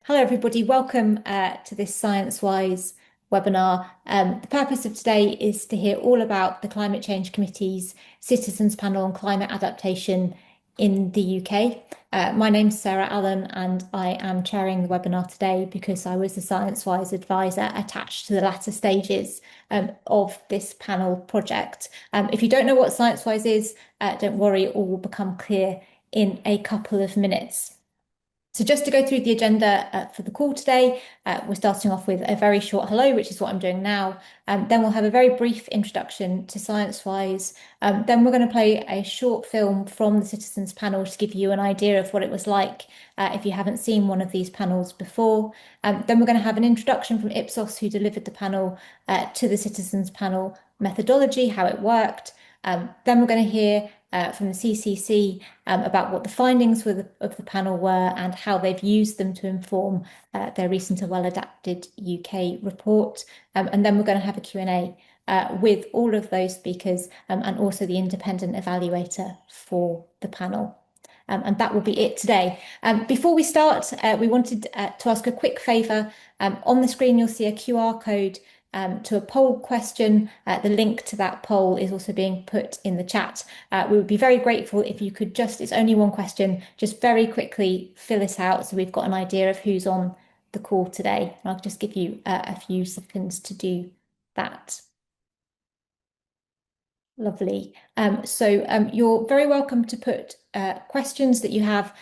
Hello, everybody. Welcome to this ScienceWise webinar. The purpose of today is to hear all about the Climate Change Committee's Citizens Panel on Climate Adaptation in the UK. My name's Sarah Allen, and I am chairing the webinar today because I was the ScienceWise advisor attached to the latter stages of this panel project. If you don't know what ScienceWise is, don't worry, it all will become clear in a couple of minutes. So just to go through the agenda for the call today, we're starting off with a very short hello, which is what I'm doing now. Then we'll have a very brief introduction to ScienceWise. Then we're going to play a short film from the Citizens Panel to give you an idea of what it was like if you haven't seen one of these panels before. Then we're going to have an introduction from Ipsos, who delivered the panel, to the Citizens Panel methodology, how it worked. Then we're going to hear from the CCC about what the findings of the panel were and how they've used them to inform their recent A Well-Adapted UK report. And then we're going to have a Q&A with all of those speakers and also the independent evaluator for the panel. And that will be it today. Before we start, we wanted to ask a quick favour. On the screen, you'll see a QR code to a poll question. The link to that poll is also being put in the chat. We would be very grateful if you could it's only one question, just very quickly fill it out so we've got an idea of who's on the call today. And I'll just give you a few seconds to do that. Lovely. You're very welcome to put questions that you have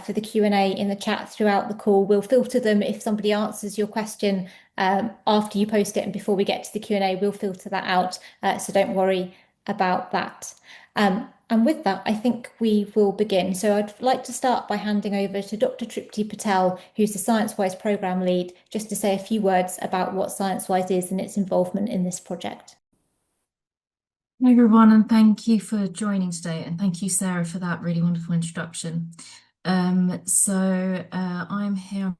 for the Q&A in the chat throughout the call. We'll filter them if somebody answers your question after you post it and before we get to the Q&A, we'll filter that out. So don't worry about that. And with that, I think we will begin. So I'd like to start by handing over to Dr. Tripti Patel, who's the ScienceWise Programme Lead, just to say a few words about what ScienceWise is and its involvement in this project. Hey everyone, and thank you for joining today, and thank you, Sarah, for that really wonderful introduction. I'm here.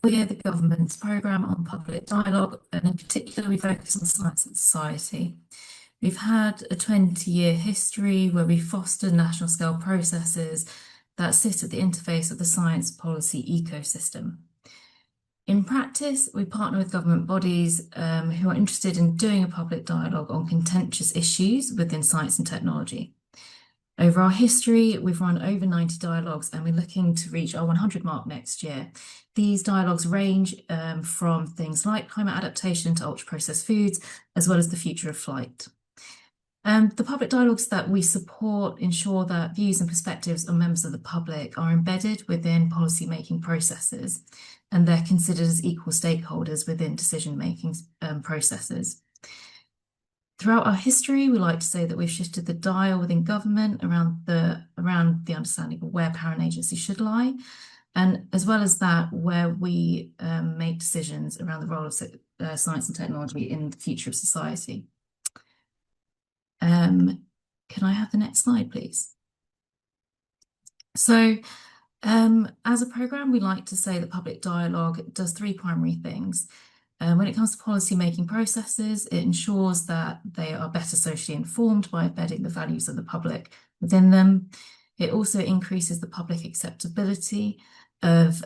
We're the government's programme on public dialogue, and in particular, we focus on science and society. We've had a 20-year history where we fostered national scale processes that sit at the interface of the science policy ecosystem. In practice, we partner with government bodies who are interested in doing a public dialogue on contentious issues within science and technology. Over our history, we've run over 90 dialogues and we're looking to reach our 100 mark next year. These dialogues range from things like climate adaptation to ultra-processed foods, as well as the future of flight. The public dialogues that we support ensure that views and perspectives of members of the public are embedded within policy-making processes, and they're considered as equal stakeholders within decision-making processes. Throughout our history, we like to say that we've shifted the dial within government around the understanding of where power and agency should lie, and as well as that, where we make decisions around the role of science and technology in the future of society. Can I have the next slide, please? So, as a programme, we like to say that public dialogue does three primary things. When it comes to policy-making processes, it ensures that they are better socially informed by embedding the values of the public within them. It also increases the public acceptability of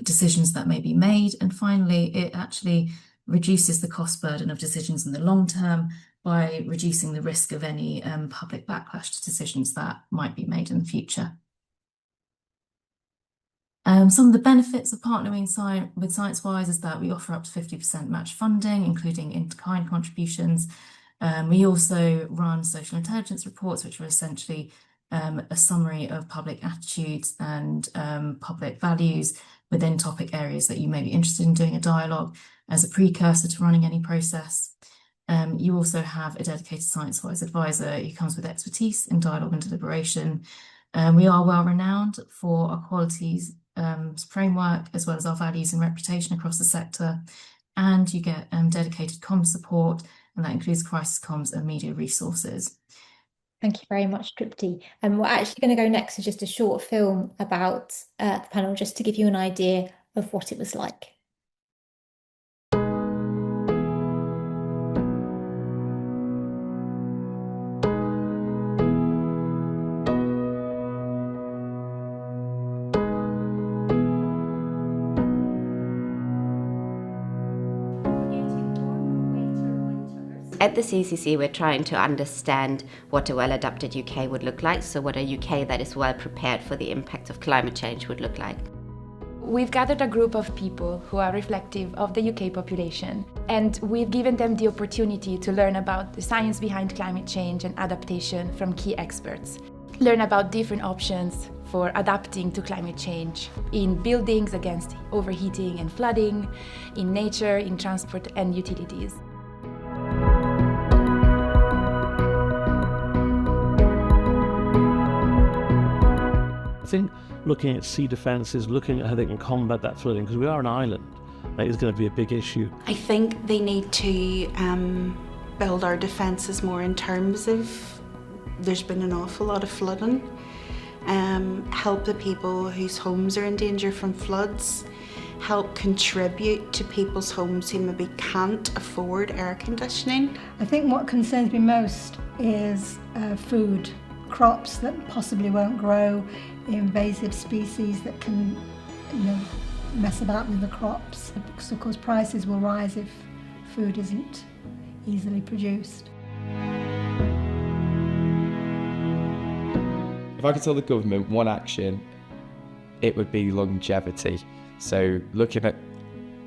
decisions that may be made. And finally, it actually reduces the cost burden of decisions in the long term by reducing the risk of any public backlash to decisions that might be made in the future. Some of the benefits of partnering with ScienceWise is that we offer up to 50% match funding, including in-kind contributions. We also run social intelligence reports, which are essentially a summary of public attitudes and public values within topic areas that you may be interested in doing a dialogue as a precursor to running any process. You also have a dedicated ScienceWise advisor who comes with expertise in dialogue and deliberation. We are well renowned for our qualities framework, as well as our values and reputation across the sector. And you get dedicated comms support, and that includes crisis comms and media resources. Thank you very much, Tripti. And we're actually going to go next to just a short film about the panel, just to give you an idea of what it was like. At the CCC, we're trying to understand what a well-adapted UK would look like, so what a UK that is well prepared for the impact of climate change would look like. We've gathered a group of people who are reflective of the UK population, and we've given them the opportunity to learn about the science behind climate change and adaptation from key experts. Learn about different options for adapting to climate change in buildings against overheating and flooding, in nature, in transport and utilities. I think looking at sea defences, looking at how they can combat that flooding, because we are an island, that is going to be a big issue. I think they need to build our defences more in terms of there's been an awful lot of flooding, help the people whose homes are in danger from floods, help contribute to people's homes who maybe can't afford air conditioning. I think what concerns me most is food, crops that possibly won't grow, invasive species that can, mess about with the crops. Because of course prices will rise if food isn't easily produced. If I could tell the government one action, it would be longevity. So looking at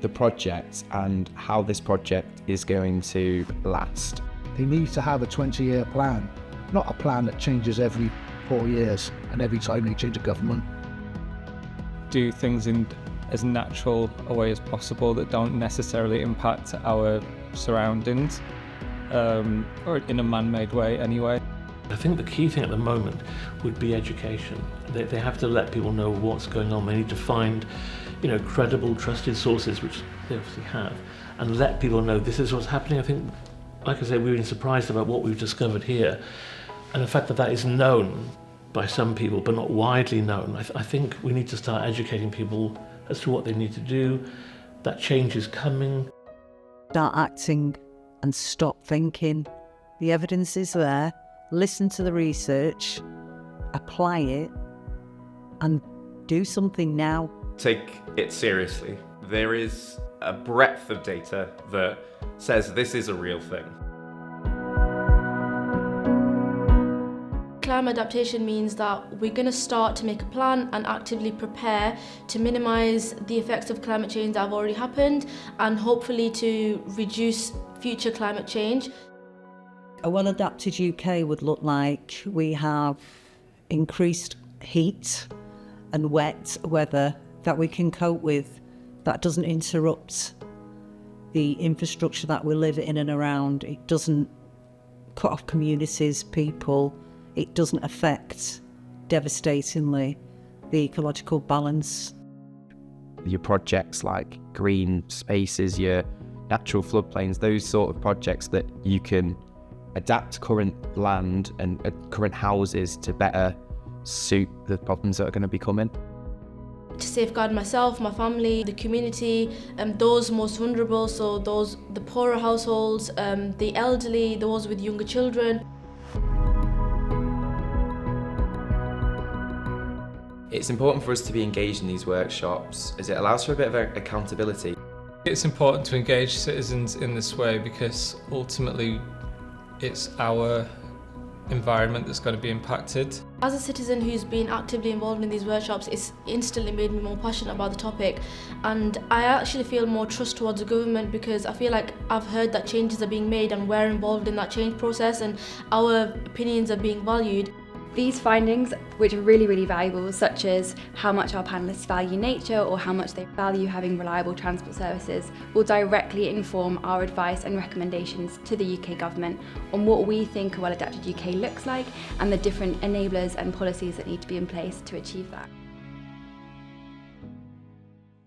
the project and how this project is going to last. They need to have a 20-year plan, not a plan that changes every 4 years and every time they change a government. Do things in as natural a way as possible that don't necessarily impact our surroundings, or in a man-made way anyway. I think the key thing at the moment would be education. They have to let people know what's going on. They need to find, credible, trusted sources, which they obviously have, and let people know this is what's happening. I think, like I say, we've been surprised about what we've discovered here, and the fact that that is known by some people but not widely known. I think we need to start educating people as to what they need to do. That change is coming. Start acting and stop thinking. The evidence is there. Listen to the research, apply it, and do something now. Take it seriously. There is a breadth of data that says this is a real thing. Climate adaptation means that we're going to start to make a plan and actively prepare to minimise the effects of climate change that have already happened and hopefully to reduce future climate change. A well-adapted UK would look like we have increased heat and wet weather that we can cope with, that doesn't interrupt the infrastructure that we live in and around. It doesn't cut off communities, people. It doesn't affect devastatingly the ecological balance. Your projects like green spaces, your natural floodplains, those sort of projects that you can adapt current land and current houses to better suit the problems that are going to be coming. To safeguard myself, my family, the community, those most vulnerable, so the poorer households, the elderly, those with younger children. It's important for us to be engaged in these workshops as it allows for a bit of accountability. It's important to engage citizens in this way because ultimately it's our environment that's going to be impacted. As a citizen who's been actively involved in these workshops, it's instantly made me more passionate about the topic, and I actually feel more trust towards the government because I feel like I've heard that changes are being made and we're involved in that change process and our opinions are being valued. These findings, which are really, really valuable, such as how much our panellists value nature or how much they value having reliable transport services, will directly inform our advice and recommendations to the UK government on what we think a well-adapted UK looks like and the different enablers and policies that need to be in place to achieve that.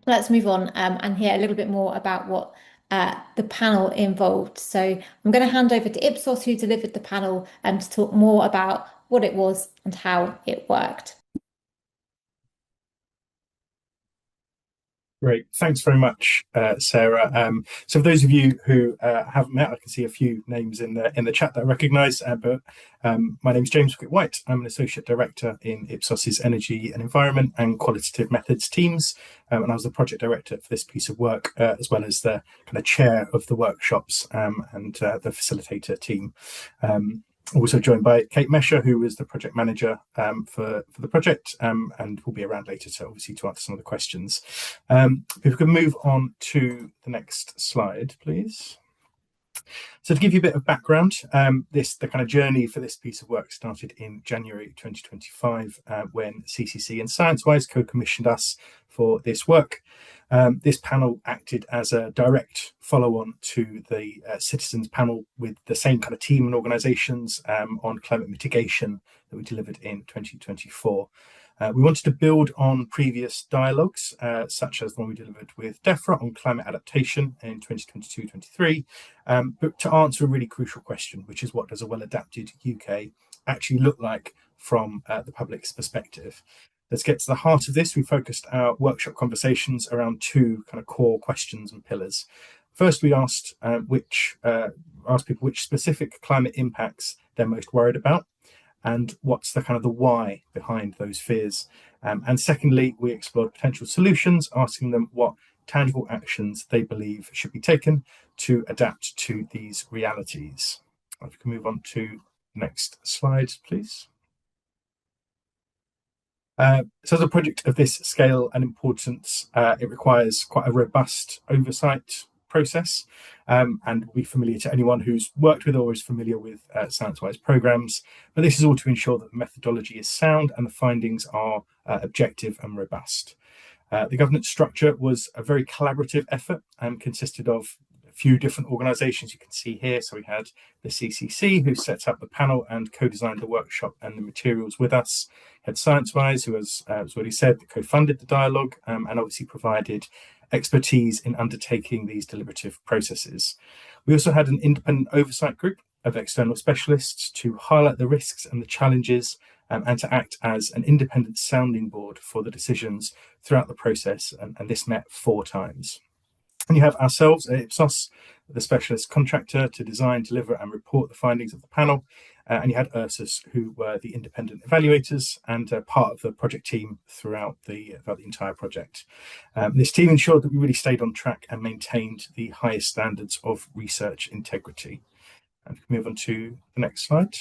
Let's move on and hear a little bit more about what the panel involved. So I'm going to hand over to Ipsos, who delivered the panel, to talk more about what it was and how it worked. Great. Thanks very much, Sarah. So for those of you who haven't met, I can see a few names in the chat that I recognise, but my name is James White. I'm an Associate Director in Ipsos's Energy and Environment and Qualitative Methods teams, and I was the Project Director for this piece of work, as well as the kind of chair of the workshops and the facilitator team. Also joined by Kate Mesher, who was the project manager for the project, and will be around later to obviously to answer some of the questions. If we can move on to the next slide, please. So to give you a bit of background, the kind of journey for this piece of work started in January 2025 when CCC and ScienceWise co-commissioned us for this work. This panel acted as a direct follow-on to the citizens panel with the same kind of team and organisations on climate mitigation that we delivered in 2024. We wanted to build on previous dialogues, such as the one we delivered with DEFRA on climate adaptation in 2022-23, but to answer a really crucial question, which is what does a well-adapted UK actually look like from the public's perspective? Let's get to the heart of this. We focused our workshop conversations around two kind of core questions and pillars. First, we asked people which specific climate impacts they're most worried about, and what's the kind of the why behind those fears. And secondly, we explored potential solutions, asking them what tangible actions they believe should be taken to adapt to these realities. If we can move on to the next slide, please. So as a project of this scale and importance, it requires quite a robust oversight process, and will be familiar to anyone who's worked with or is familiar with ScienceWise programs. But this is all to ensure that the methodology is sound and the findings are objective and robust. The governance structure was a very collaborative effort and consisted of a few different organisations you can see here. So we had the CCC, who set up the panel and co-designed the workshop and the materials with us. We had ScienceWise, who, as was already said, co-funded the dialogue and obviously provided expertise in undertaking these deliberative processes. We also had an independent oversight group of external specialists to highlight the risks and the challenges and to act as an independent sounding board for the decisions throughout the process, and this met 4 times. And you have ourselves at Ipsos, the specialist contractor to design, deliver and report the findings of the panel, and you had Ursus, who were the independent evaluators and part of the project team throughout the entire project. This team ensured that we really stayed on track and maintained the highest standards of research integrity. And we can move on to the next slide.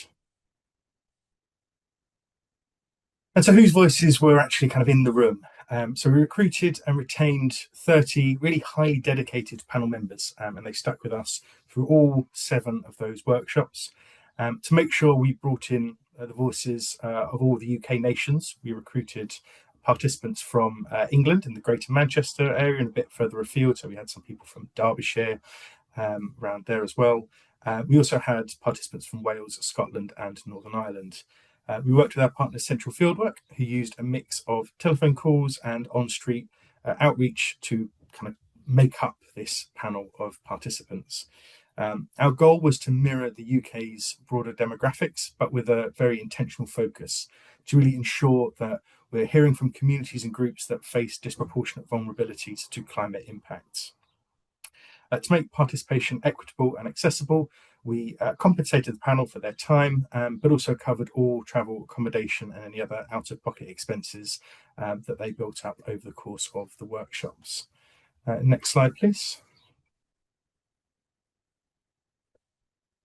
And so whose voices were actually kind of in the room? So we recruited and retained 30 really highly dedicated panel members, and they stuck with us through all 7 of those workshops. To make sure we brought in the voices of all the UK nations, we recruited participants from England in the Greater Manchester area and a bit further afield. So we had some people from Derbyshire around there as well. We also had participants from Wales, Scotland and Northern Ireland. We worked with our partner Central Fieldwork, who used a mix of telephone calls and on-street outreach to kind of make up this panel of participants. Our goal was to mirror the UK's broader demographics, but with a very intentional focus to really ensure that we're hearing from communities and groups that face disproportionate vulnerabilities to climate impacts. To make participation equitable and accessible, we compensated the panel for their time, but also covered all travel, accommodation and any other out-of-pocket expenses that they built up over the course of the workshops. Next slide, please.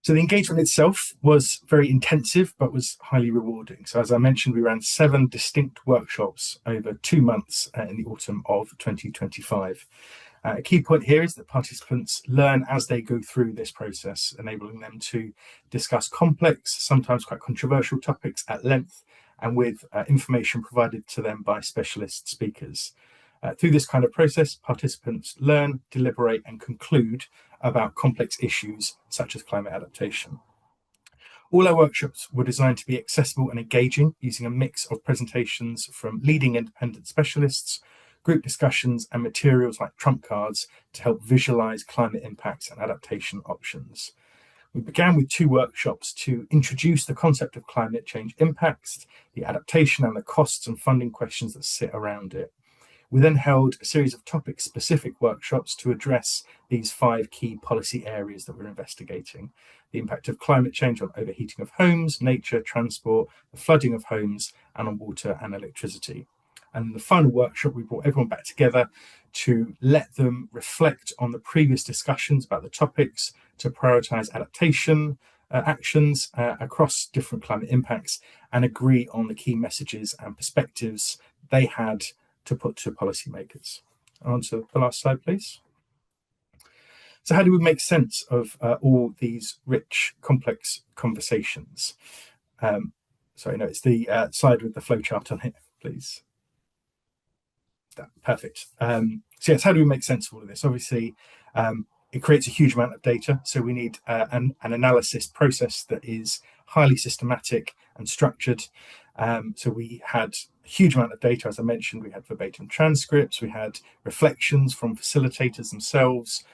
So the engagement itself was very intensive, but was highly rewarding. So as I mentioned, we ran 7 distinct workshops over 2 months in the autumn of 2025. A key point here is that participants learn as they go through this process, enabling them to discuss complex, sometimes quite controversial topics at length and with information provided to them by specialist speakers. Through this kind of process, participants learn, deliberate and conclude about complex issues such as climate adaptation. All our workshops were designed to be accessible and engaging, using a mix of presentations from leading independent specialists, group discussions and materials like trump cards to help visualise climate impacts and adaptation options. We began with 2 workshops to introduce the concept of climate change impacts, the adaptation and the costs and funding questions that sit around it. We then held a series of topic-specific workshops to address these 5 key policy areas that we're investigating: the impact of climate change on overheating of homes, nature, transport, the flooding of homes, and on water and electricity. And in the final workshop, we brought everyone back together to let them reflect on the previous discussions about the topics, to prioritise adaptation actions across different climate impacts, and agree on the key messages and perspectives they had to put to policymakers. On to the last slide, please. So how do we make sense of all these rich, complex conversations? Sorry, no, it's the slide with the flowchart on it, please. Perfect. So yes, how do we make sense of all of this? Obviously, it creates a huge amount of data. So we need an analysis process that is highly systematic and structured. So we had a huge amount of data, as I mentioned. We had verbatim transcripts, we had reflections from facilitators themselves,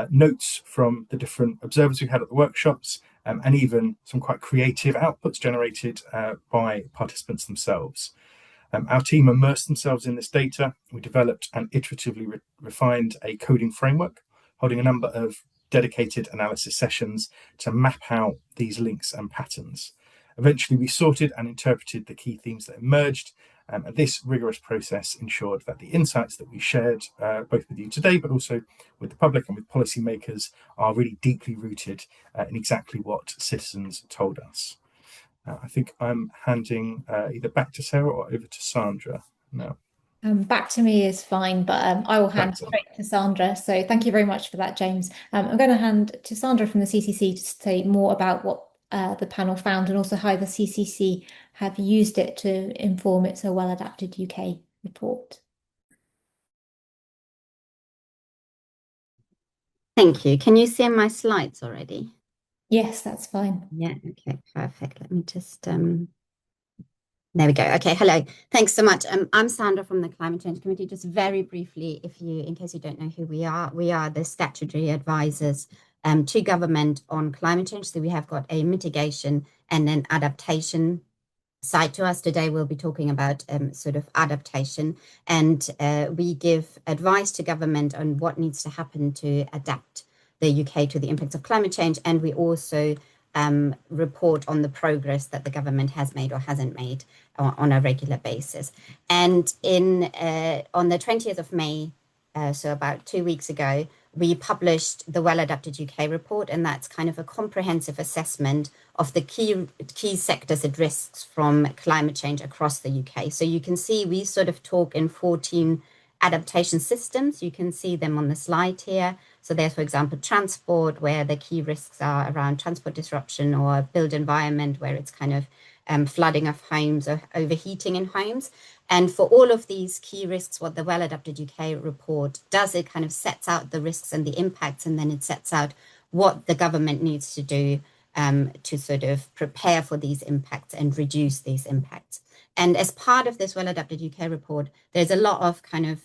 notes from the different observers we had at the workshops, and even some quite creative outputs generated by participants themselves. Our team immersed themselves in this data. We developed and iteratively refined a coding framework, holding a number of dedicated analysis sessions to map out these links and patterns. Eventually, we sorted and interpreted the key themes that emerged, and this rigorous process ensured that the insights that we shared, both with you today, but also with the public and with policymakers, are really deeply rooted in exactly what citizens told us. I think I'm handing either back to Sarah or over to Sandra now. Back to me is fine, but I will hand straight to Sandra. So thank you very much for that, James. I'm going to hand to Sandra from the CCC to say more about what the panel found and also how the CCC have used it to inform its A Well-Adapted UK report. Thank you. Can you see my slides already? Yes, that's fine. Yeah, okay, perfect. Let me just, there we go. Okay, hello. Thanks so much. I'm Sandra from the Climate Change Committee. Just very briefly, in case you don't know who we are the statutory advisors to government on climate change. So we have got a mitigation and an adaptation side to us. Today we'll be talking about sort of adaptation, and we give advice to government on what needs to happen to adapt the UK to the impacts of climate change, and we also report on the progress that the government has made or hasn't made on a regular basis. And on the 20th of May, so about 2 weeks ago, we published the Well-Adapted UK report, and that's kind of a comprehensive assessment of the key sectors at risks from climate change across the UK. So you can see we sort of talk in 14 adaptation systems. You can see them on the slide here. So there's, for example, transport, where the key risks are around transport disruption, or built environment, where it's kind of flooding of homes or overheating in homes. And for all of these key risks, what the Well-Adapted UK report does, it kind of sets out the risks and the impacts, and then it sets out what the government needs to do to sort of prepare for these impacts and reduce these impacts. And as part of this Well-Adapted UK report, there's a lot of kind of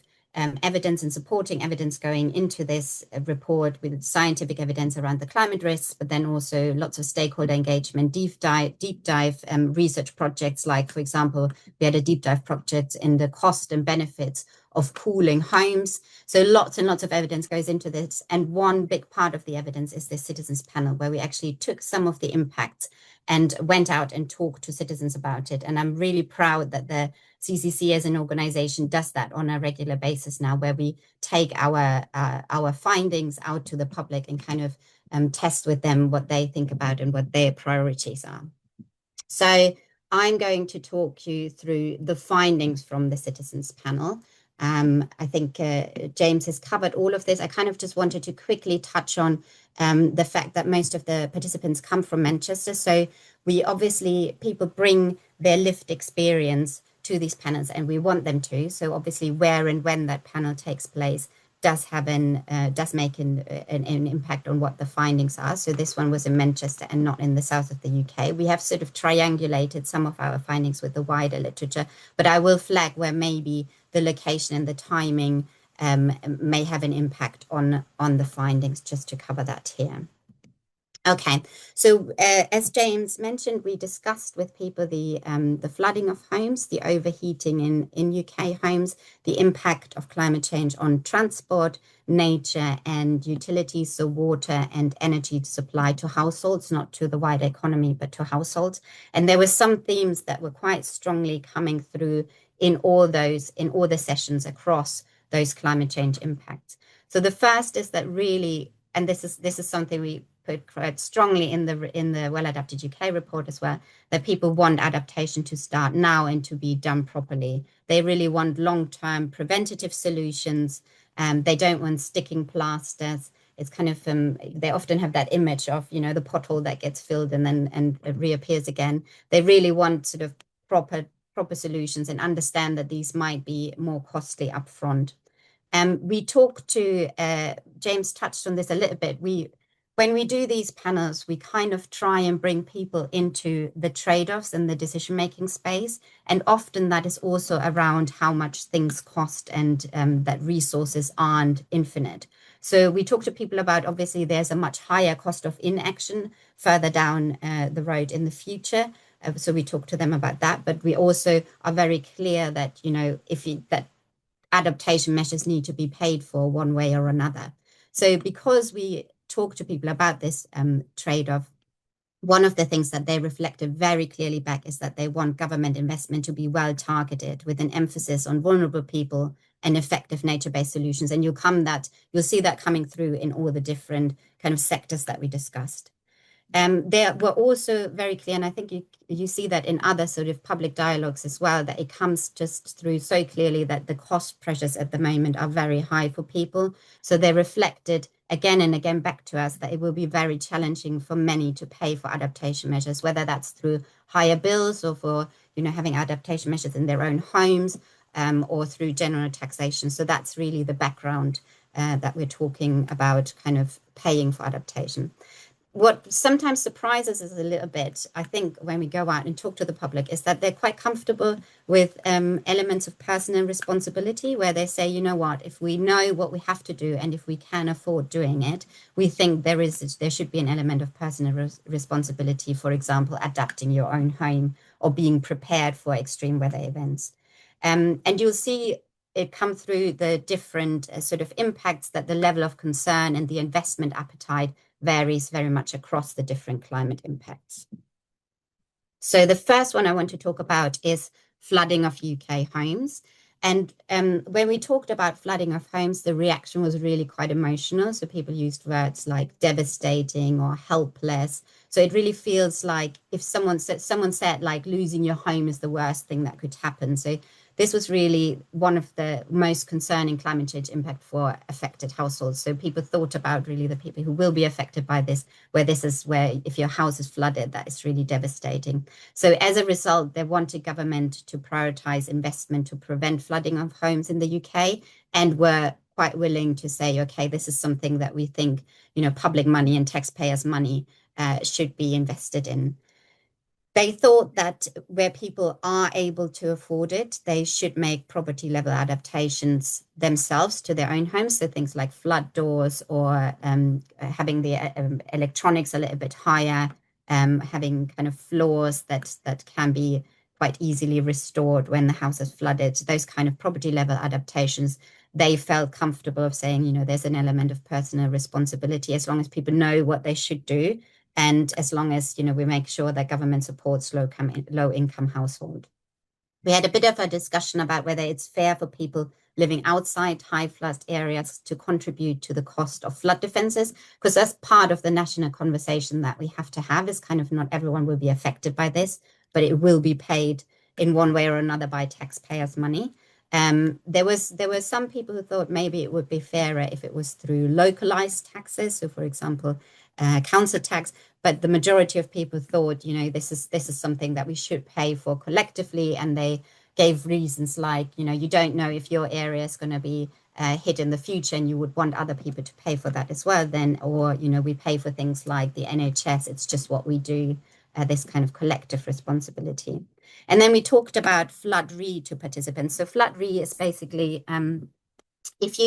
evidence and supporting evidence going into this report, with scientific evidence around the climate risks, but then also lots of stakeholder engagement, deep dive research projects. Like, for example, we had a deep dive project in the cost and benefits of cooling homes. So lots and lots of evidence goes into this. And one big part of the evidence is this citizens panel, where we actually took some of the impacts and went out and talked to citizens about it. And I'm really proud that the CCC as an organization does that on a regular basis now, where we take our findings out to the public and kind of test with them what they think about and what their priorities are. So I'm going to talk you through the findings from the citizens panel. I think James has covered all of this. I kind of just wanted to quickly touch on the fact that most of the participants come from Manchester. So we obviously, people bring their lived experience to these panels, and we want them to. So obviously, where and when that panel takes place does make an impact on what the findings are. So this one was in Manchester and not in the south of the UK. We have sort of triangulated some of our findings with the wider literature, but I will flag where maybe the location and the timing may have an impact on the findings, just to cover that here. Okay, so as James mentioned, we discussed with people the flooding of homes, the overheating in UK homes, the impact of climate change on transport, nature, and utilities, so water and energy supply to households, not to the wider economy, but to households. And there were some themes that were quite strongly coming through in all the sessions across those climate change impacts. So the first is that really, and this is something we put quite strongly in the Well Adapted UK report as well, that people want adaptation to start now and to be done properly. They really want long-term preventative solutions. They don't want sticking plasters. It's kind of they often have that image of, you know, the pothole that gets filled and then it reappears again. They really want sort of proper solutions and understand that these might be more costly upfront. We talked to James touched on this a little bit. When we do these panels, we kind of try and bring people into the trade-offs and the decision-making space. And often that is also around how much things cost and that resources aren't infinite. So we talk to people about, obviously, there's a much higher cost of inaction further down the road in the future. So we talk to them about that. But we also are very clear that, you know, that adaptation measures need to be paid for one way or another. So because we talk to people about this trade-off, one of the things that they reflected very clearly back is that they want government investment to be well targeted with an emphasis on vulnerable people and effective nature-based solutions. And you'll see that coming through in all the different kind of sectors that we discussed. They were also very clear, and I think you see that in other sort of public dialogues as well, that it comes just through so clearly that the cost pressures at the moment are very high for people. So they reflected again and again back to us that it will be very challenging for many to pay for adaptation measures, whether that's through higher bills or for, you know, having adaptation measures in their own homes, or through general taxation. So that's really the background that we're talking about, kind of paying for adaptation. What sometimes surprises us a little bit, I think, when we go out and talk to the public, is that they're quite comfortable with elements of personal responsibility, where they say, you know what, if we know what we have to do and if we can afford doing it, we think there should be an element of personal responsibility, for example, adapting your own home or being prepared for extreme weather events. And you'll see it come through the different sort of impacts, that the level of concern and the investment appetite varies very much across the different climate impacts. So the first one I want to talk about is flooding of UK homes. And when we talked about flooding of homes, the reaction was really quite emotional. So people used words like devastating or helpless. So it really feels like if someone said like losing your home is the worst thing that could happen. So this was really one of the most concerning climate change impact for affected households. So people thought about really the people who will be affected by this, where if your house is flooded, that is really devastating. So as a result, they wanted government to prioritize investment to prevent flooding of homes in the UK, and were quite willing to say, okay, this is something that we think, you know, public money and taxpayers' money should be invested in. They thought that where people are able to afford it, they should make property level adaptations themselves to their own homes. So things like flood doors, or having the electronics a little bit higher, having kind of floors that can be quite easily restored when the house is flooded. Those kind of property level adaptations, they felt comfortable of saying, you know, there's an element of personal responsibility as long as people know what they should do. And as long as, you know, we make sure that government supports low income household. We had a bit of a discussion about whether it's fair for people living outside high flood areas to contribute to the cost of flood defenses, because that's part of the national conversation that we have to have, is kind of not everyone will be affected by this, but it will be paid in one way or another by taxpayers' money. There were some people who thought maybe it would be fairer if it was through localized taxes. So, for example, council tax, but the majority of people thought, you know, this is something that we should pay for collectively, and they gave reasons like, you know, you don't know if your area is going to be hit in the future, and you would want other people to pay for that as well. Then, or, you know, we pay for things like the NHS. It's just what we do. This kind of collective responsibility. And then we talked about flood re to participants. So flood re is basically if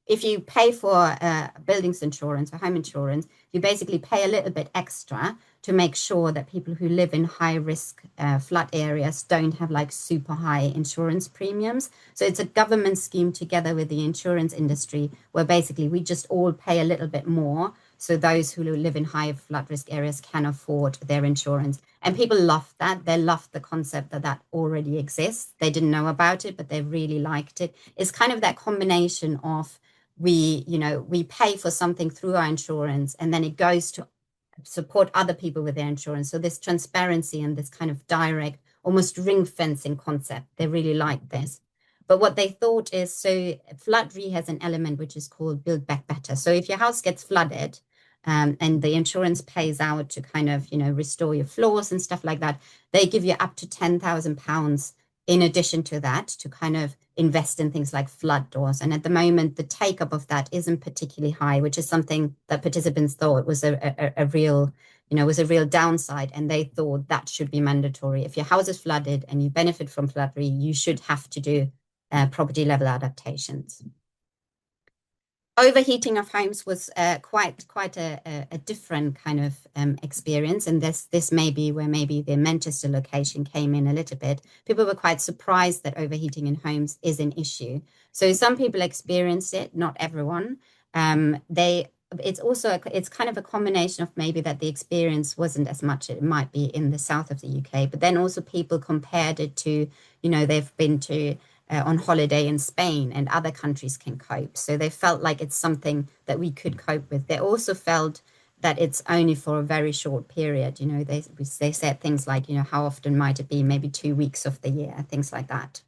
if you pay for buildings insurance or home insurance, you basically pay a little bit extra to make sure that people who live in high risk flood areas don't have like super high insurance premiums. So it's a government scheme together with the insurance industry where basically we just all pay a little bit more. So those who live in high flood risk areas can afford their insurance. And people love that. They love the concept that that already exists. They didn't know about it, but they really liked it. It's kind of that combination of we pay for something through our insurance and then it goes to support other people with their insurance. So this transparency and this kind of direct, almost ring fencing concept, they really like this. But what they thought is, so flood re has an element which is called build back better. So if your house gets flooded and the insurance pays out to kind of, restore your floors and stuff like that, they give you up to £10,000 in addition to that to kind of invest in things like flood doors. And at the moment, the take up of that isn't particularly high, which is something that participants thought was a real, was a real downside. And they thought that should be mandatory. If your house is flooded and you benefit from flood re, you should have to do property level adaptations. Overheating of homes was quite a different kind of experience, and this may be where maybe the Manchester location came in a little bit. People were quite surprised that overheating in homes is an issue. So some people experienced it, not everyone. It's kind of a combination of maybe that the experience wasn't as much as it might be in the south of the UK, but then also people compared it to, they've been to on holiday in Spain and other countries can cope. So they felt like it's something that we could cope with. They also felt that it's only for a very short period. They said things like, how often might it be? Maybe 2 weeks of the year, things like that.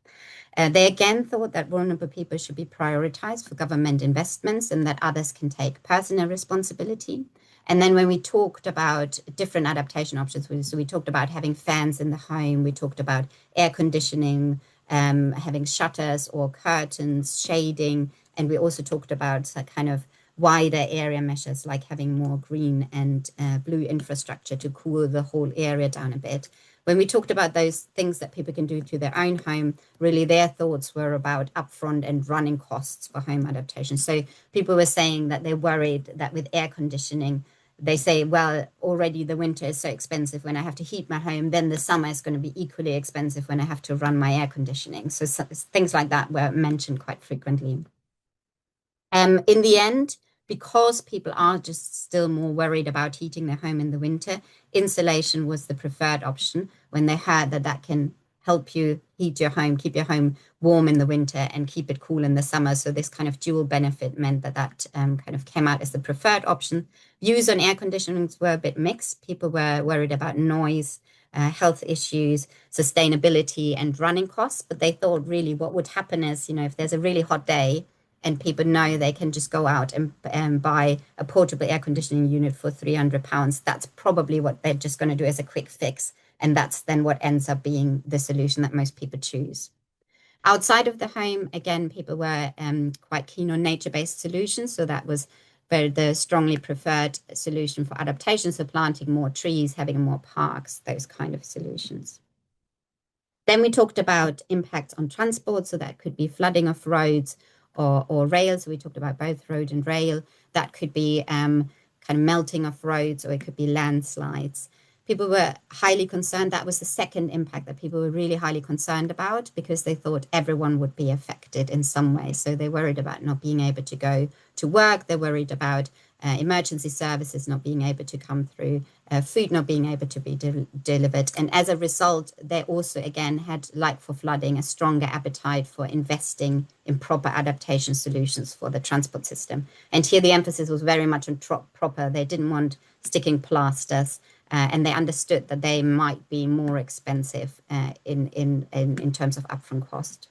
They again thought that vulnerable people should be prioritized for government investments and that others can take personal responsibility. And then when we talked about different adaptation options, so we talked about having fans in the home, we talked about air conditioning, having shutters or curtains, shading, and we also talked about kind of wider area measures like having more green and blue infrastructure to cool the whole area down a bit. When we talked about those things that people can do to their own home, really their thoughts were about upfront and running costs for home adaptation. So people were saying that they're worried that with air conditioning, they say, well, already the winter is so expensive when I have to heat my home, then the summer is going to be equally expensive when I have to run my air conditioning. So things like that were mentioned quite frequently. In the end, because people are just still more worried about heating their home in the winter, insulation was the preferred option when they heard that that can help you heat your home, keep your home warm in the winter and keep it cool in the summer. So this kind of dual benefit meant that kind of came out as the preferred option. Views on air conditionings were a bit mixed. People were worried about noise, health issues, sustainability and running costs. But they thought really what would happen is, if there's a really hot day, and people know they can just go out and buy a portable air conditioning unit for £300. That's probably what they're just going to do as a quick fix. And that's then what ends up being the solution that most people choose. Outside of the home, again, people were quite keen on nature-based solutions. So that was the strongly preferred solution for adaptation. So planting more trees, having more parks, those kind of solutions. Then we talked about impacts on transport. So that could be flooding of roads, or rail. So we talked about both road and rail. That could be kind of melting of roads, or it could be landslides. People were highly concerned. That was the second impact that people were really highly concerned about because they thought everyone would be affected in some way. So they worried about not being able to go to work. They're worried about emergency services not being able to come through, food not being able to be delivered. And as a result, they also, again, had, like for flooding, a stronger appetite for investing in proper adaptation solutions for the transport system. And here the emphasis was very much on proper. They didn't want sticking plasters, and they understood that they might be more expensive in terms of upfront cost.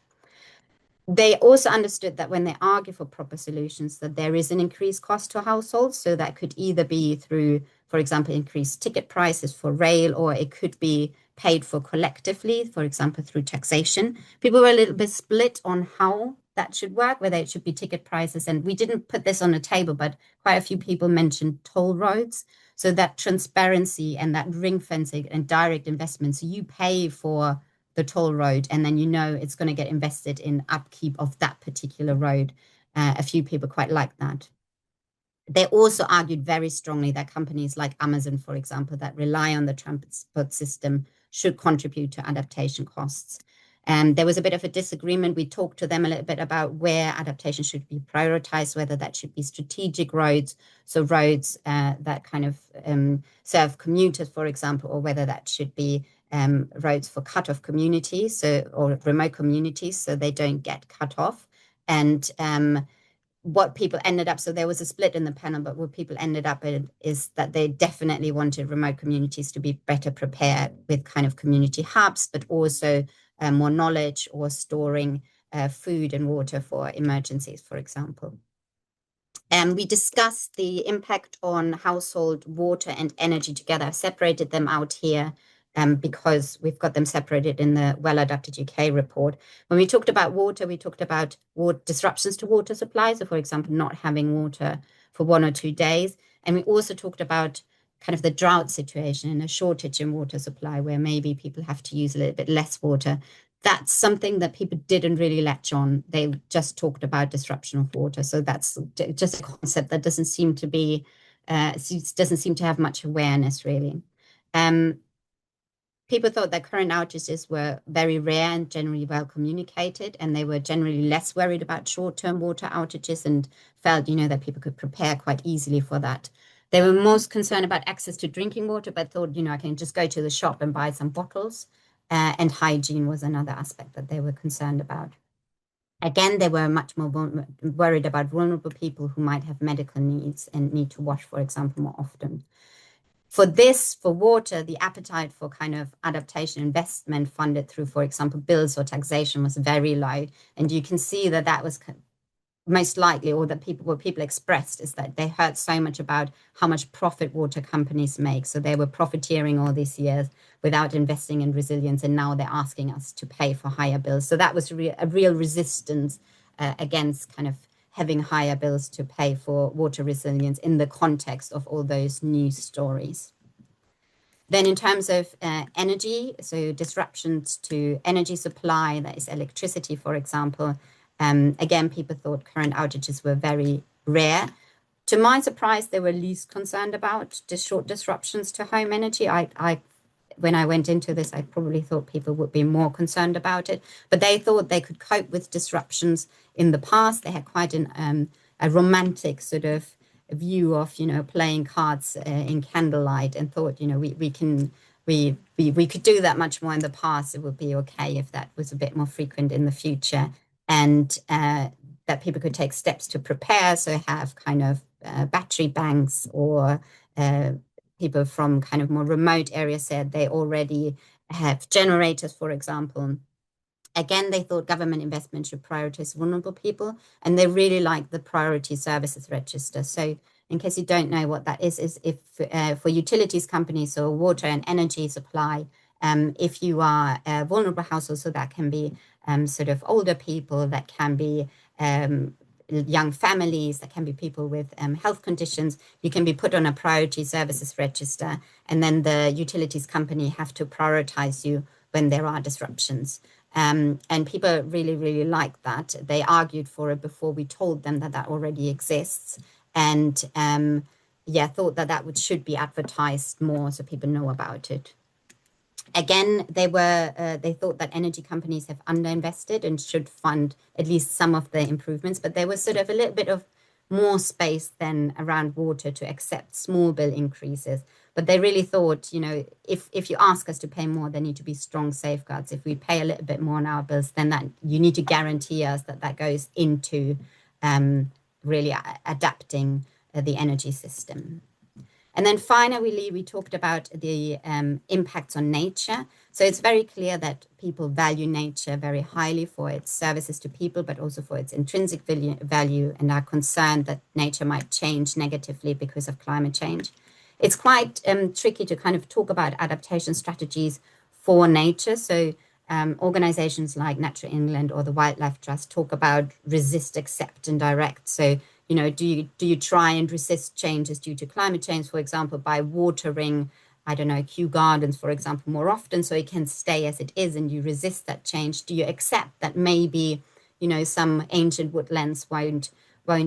They also understood that when they argue for proper solutions, that there is an increased cost to households. So that could either be through, for example, increased ticket prices for rail, or it could be paid for collectively, for example, through taxation. People were a little bit split on how that should work, whether it should be ticket prices. And we didn't put this on the table, but quite a few people mentioned toll roads. So that transparency and that ring fencing and direct investments, you pay for the toll road and then it's going to get invested in upkeep of that particular road. a few people quite like that. They also argued very strongly that companies like Amazon, for example, that rely on the transport system should contribute to adaptation costs. And there was a bit of a disagreement. We talked to them a little bit about where adaptation should be prioritized, whether that should be strategic roads, so roads that kind of serve commuters, for example, or whether that should be roads for cut-off communities, or remote communities, so they don't get cut off. And what people ended up, so there was a split in the panel, but what people ended up in is that they definitely wanted remote communities to be better prepared with kind of community hubs, but also more knowledge or storing food and water for emergencies, for example. And we discussed the impact on household water and energy together. I've separated them out here because we've got them separated in the Well Adapted UK report. When we talked about water, we talked about disruptions to water supply. So, for example, not having water for 1 or 2 days. And we also talked about kind of the drought situation and a shortage in water supply where maybe people have to use a little bit less water. That's something that people didn't really latch on. They just talked about disruption of water. So that's just a concept that doesn't seem to be, doesn't seem to have much awareness, really. People thought that current outages were very rare and generally well communicated, and they were generally less worried about short-term water outages and felt, that people could prepare quite easily for that. They were most concerned about access to drinking water, but thought, I can just go to the shop and buy some bottles. And hygiene was another aspect that they were concerned about. Again, they were much more worried about vulnerable people who might have medical needs and need to wash, for example, more often. For water, the appetite for kind of adaptation investment funded through, for example, bills or taxation was very low. And you can see that that was most likely, or that what people expressed is that they heard so much about how much profit water companies make. So they were profiteering all these years without investing in resilience, and now they're asking us to pay for higher bills. So that was a real resistance against kind of having higher bills to pay for water resilience in the context of all those news stories. Then in terms of energy, so disruptions to energy supply, that is electricity, for example, again, people thought current outages were very rare. To my surprise, they were least concerned about short disruptions to home energy. When I went into this, I probably thought people would be more concerned about it, but they thought they could cope with disruptions in the past. They had quite a romantic sort of view of, playing cards in candlelight, and thought, we could do that much more in the past. It would be okay if that was a bit more frequent in the future, and that people could take steps to prepare, so have kind of battery banks, or people from kind of more remote areas said they already have generators, for example. Again, they thought government investment should prioritize vulnerable people, and they really like the priority services register. So in case you don't know what that is if for utilities companies, so water and energy supply, if you are a vulnerable household, so that can be sort of older people, that can be young families, that can be people with health conditions, you can be put on a priority services register, and then the utilities company have to prioritize you when there are disruptions. And people really, really like that. They argued for it before we told them that already exists, and thought that should be advertised more so people know about it. Again, they thought that energy companies have underinvested and should fund at least some of the improvements, but there was sort of a little bit of more space than around water to accept small bill increases. But they really thought, if you ask us to pay more, there need to be strong safeguards. If we pay a little bit more on our bills, then that you need to guarantee us that goes into really adapting the energy system. And then finally, we talked about the impacts on nature. So it's very clear that people value nature very highly for its services to people, but also for its intrinsic value, and are concerned that nature might change negatively because of climate change. It's quite tricky to kind of talk about adaptation strategies for nature. So organizations like Natural England or the Wildlife Trust talk about resist, accept, and direct. So do you try and resist changes due to climate change, for example, by watering, Kew Gardens, for example, more often so it can stay as it is, and you resist that change? Do you accept that maybe some ancient woodlands won't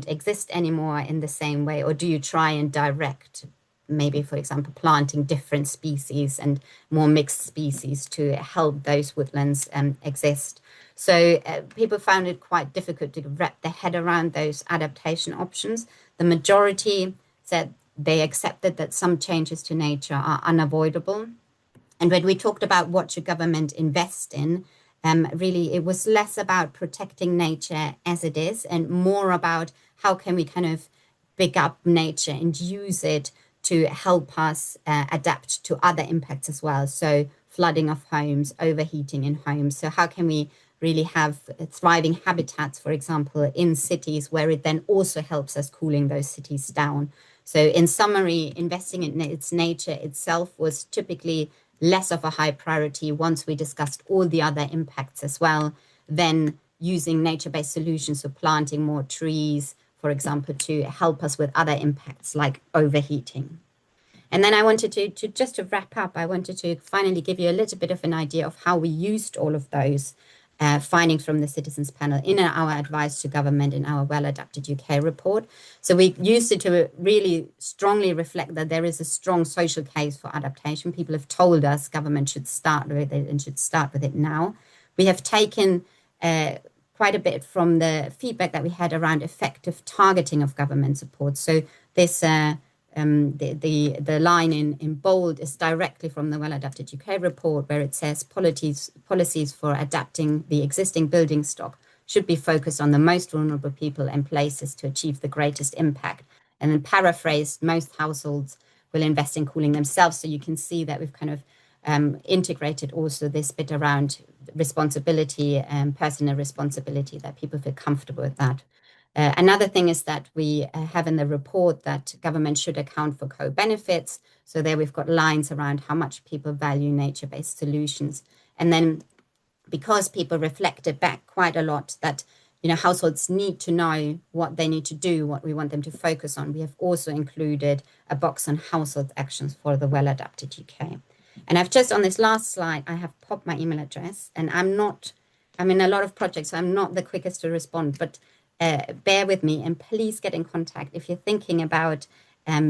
exist anymore in the same way? Or do you try and direct, maybe, for example, planting different species and more mixed species to help those woodlands exist? So people found it quite difficult to wrap their head around those adaptation options. The majority said they accepted that some changes to nature are unavoidable. And when we talked about what should government invest in, really it was less about protecting nature as it is and more about how can we kind of pick up nature and use it to help us adapt to other impacts as well. So flooding of homes, overheating in homes. So how can we really have thriving habitats, for example, in cities where it then also helps us cooling those cities down. So in summary, investing in its nature itself was typically less of a high priority once we discussed all the other impacts as well, then using nature-based solutions, so planting more trees, for example, to help us with other impacts like overheating. And then I wanted to just to wrap up, I wanted to finally give you a little bit of an idea of how we used all of those findings from the Citizens Panel in our advice to government in our Well Adapted UK report. So we used it to really strongly reflect that there is a strong social case for adaptation. People have told us government should start with it and should start with it now. We have taken quite a bit from the feedback that we had around effective targeting of government support. So this the line in bold is directly from the Well Adapted UK report, where it says policies for adapting the existing building stock should be focused on the most vulnerable people and places to achieve the greatest impact. And then paraphrased, most households will invest in cooling themselves. So you can see that we've kind of integrated also this bit around responsibility and personal responsibility, that people feel comfortable with that. Another thing is that we have in the report that government should account for co-benefits. So there we've got lines around how much people value nature-based solutions. And then because people reflected back quite a lot that households need to know what they need to do, what we want them to focus on, we have also included a box on household actions for the Well Adapted UK. And I've just on this last slide, I have popped my email address, and I'm in a lot of projects, so I'm not the quickest to respond, but bear with me and please get in contact if you're thinking about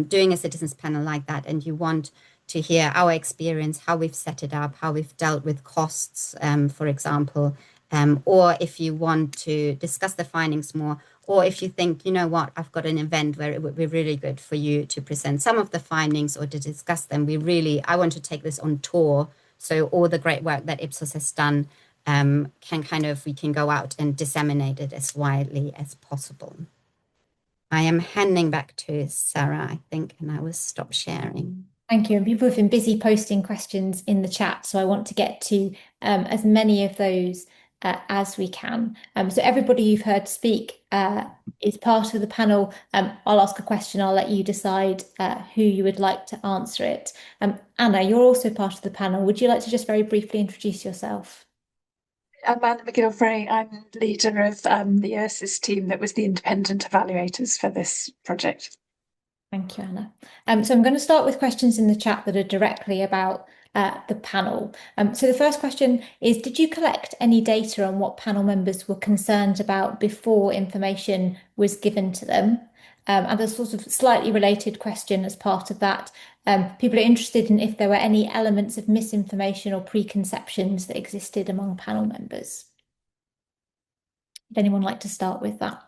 doing a citizens panel like that and you want to hear our experience, how we've set it up, how we've dealt with costs, for example, or if you want to discuss the findings more, or if you think, I've got an event where it would be really good for you to present some of the findings or to discuss them. I want to take this on tour. So all the great work that Ipsos has done we can go out and disseminate it as widely as possible. I am handing back to Sarah, I think, and I will stop sharing. Thank you. And people have been busy posting questions in the chat, so I want to get to as many of those as we can. So everybody you've heard speak is part of the panel. I'll ask a question, I'll let you decide who you would like to answer it. Anna, you're also part of the panel. Would you like to just very briefly introduce yourself? I'm Anna McGilvray. I'm leader of the ERSIS team that was the independent evaluators for this project. Thank you, Anna. So I'm going to start with questions in the chat that are directly about the panel. So the first question is, did you collect any data on what panel members were concerned about before information was given to them? And a sort of slightly related question as part of that, people are interested in if there were any elements of misinformation or preconceptions that existed among panel members. Would anyone like to start with that?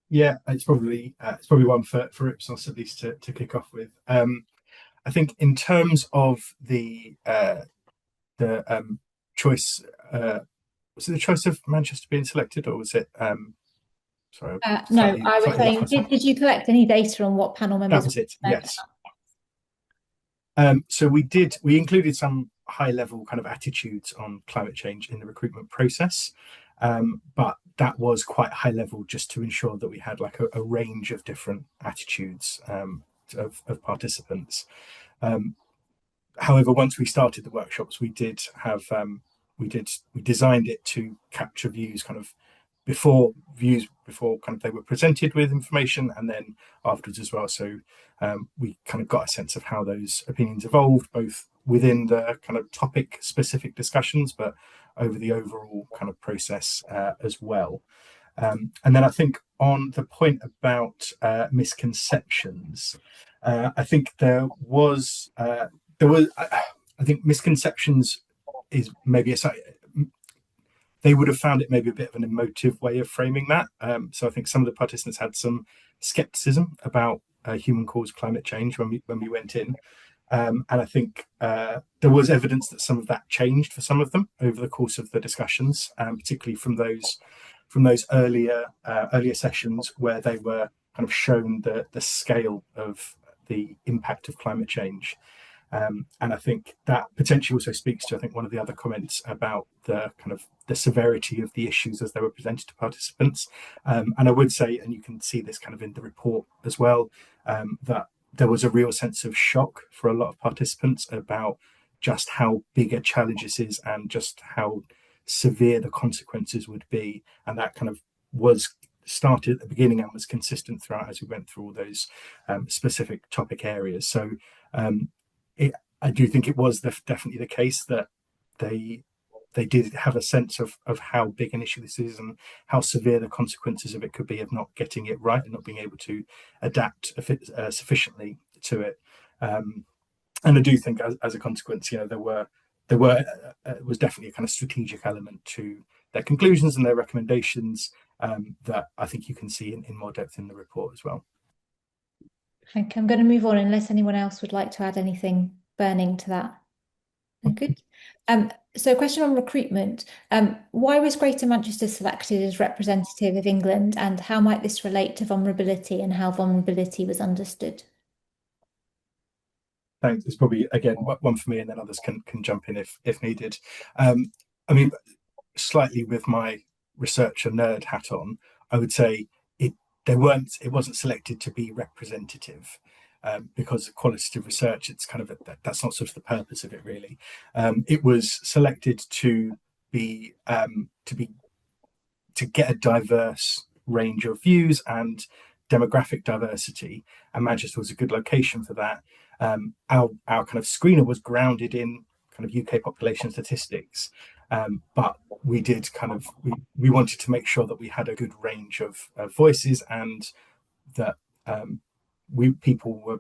Yeah, it's probably one for Ipsos at least to kick off with. I think in terms of the choice, was it the choice of Manchester being selected, or was it? Sorry, no, I was saying, did you collect any data on what panel members? That was it. Yes. So we included some high-level kind of attitudes on climate change in the recruitment process, but that was quite high level just to ensure that we had like a range of different attitudes of participants. However, once we started the workshops, we designed it to capture views kind of before kind of they were presented with information, and then afterwards as well. So we kind of got a sense of how those opinions evolved, both within the kind of topic specific discussions, but over the overall kind of process as well. And then I think on the point about misconceptions, I think I think misconceptions is maybe they would have found it maybe a bit of an emotive way of framing that. So I think some of the participants had some skepticism about human-caused climate change when we went in. And I think there was evidence that some of that changed for some of them over the course of the discussions, particularly from those earlier sessions where they were kind of shown the scale of the impact of climate change. And I think that potentially also speaks to, I think, one of the other comments about the kind of the severity of the issues as they were presented to participants. And I would say, and you can see this kind of in the report as well, that there was a real sense of shock for a lot of participants about just how big a challenge this is and just how severe the consequences would be. And that kind of was started at the beginning and was consistent throughout as we went through all those specific topic areas. So I do think it was definitely the case that they did have a sense of how big an issue this is and how severe the consequences of it could be of not getting it right and not being able to adapt sufficiently to it. And I do think as a consequence, there was definitely a kind of strategic element to their conclusions and their recommendations that I think you can see in more depth in the report as well. Okay, I'm going to move on unless anyone else would like to add anything burning to that. Good. So a question on recruitment. Why was Greater Manchester selected as representative of England, and how might this relate to vulnerability and how vulnerability was understood? Thanks. It's probably, again, one for me, and then others can jump in if needed. I mean, slightly with my researcher nerd hat on, I would say it wasn't selected to be representative. Because of qualitative research, it's kind of that's not sort of the purpose of it really. It was selected to get a diverse range of views and demographic diversity, and Manchester was a good location for that. Our kind of screener was grounded in kind of UK population statistics, but we did kind of we wanted to make sure that we had a good range of voices and that people